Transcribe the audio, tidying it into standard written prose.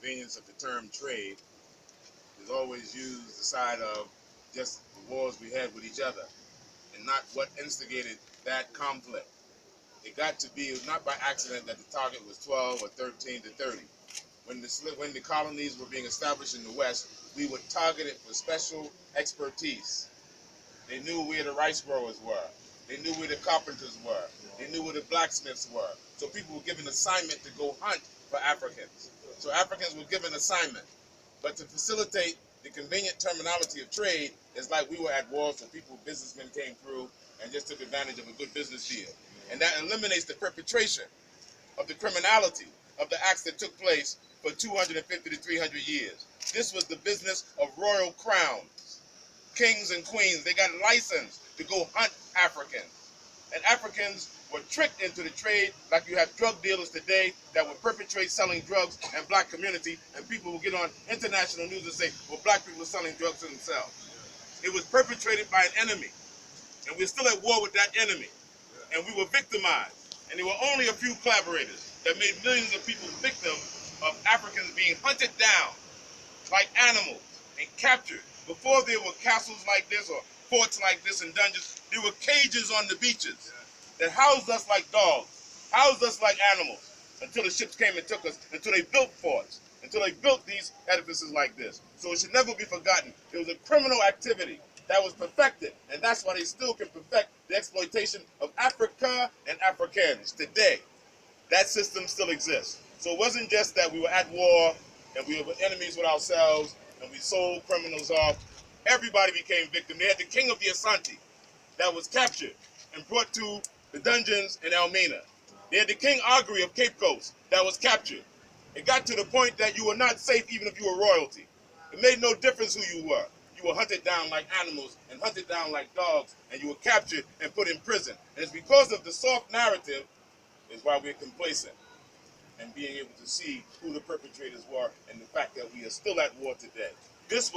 convenience of the term trade is always used the side of just the wars we had with each other and not what instigated that conflict. It got to be, not by accident, that the target was 12 or 13 to 30. When the colonies were being established in the West, we were targeted for special expertise. They knew where the rice growers were. They knew where the carpenters were. They knew where the blacksmiths were. So people were given assignment to go hunt for Africans. So Africans were given assignment. But to facilitate the convenient terminology of trade, it's like we were at war, so businessmen came through and just took advantage of a good business deal. And that eliminates the perpetration of the criminality of the acts that took place for 250 to 300 years. This was the business of royal crowns. Kings and queens, they got licensed to go hunt Africans. And Africans were tricked into the trade, like you have drug dealers today that would perpetrate selling drugs in black community, and people will get on international news and say, well, black people are selling drugs to themselves. It was perpetrated by an enemy, and we're still at war with that enemy. And we were victimized. And there were only a few collaborators that made millions of people victims of Africans being hunted down like animals and captured. Before there were castles like this or forts like this and dungeons, there were cages on the beaches that housed us like dogs, housed us like animals, until the ships came and took us, until they built forts, until they built these edifices like this. So it should never be forgotten. It was a criminal activity that was perfected, and that's why they still can perfect the exploitation of Africa and Africans today. That system still exists. So it wasn't just that we were at war and we were enemies with ourselves and we sold criminals off. Everybody became victim. They had the king of the Asante that was captured and brought to the dungeons in Elmina. They had the King Augury of Cape Coast that was captured. It got to the point that you were not safe even if you were royalty. It made no difference who you were. You were hunted down like animals and hunted down like dogs, and you were captured and put in prison. And it's because of the soft narrative is why we're complacent and being able to see who the perpetrators were and the fact that we are still at war today. This was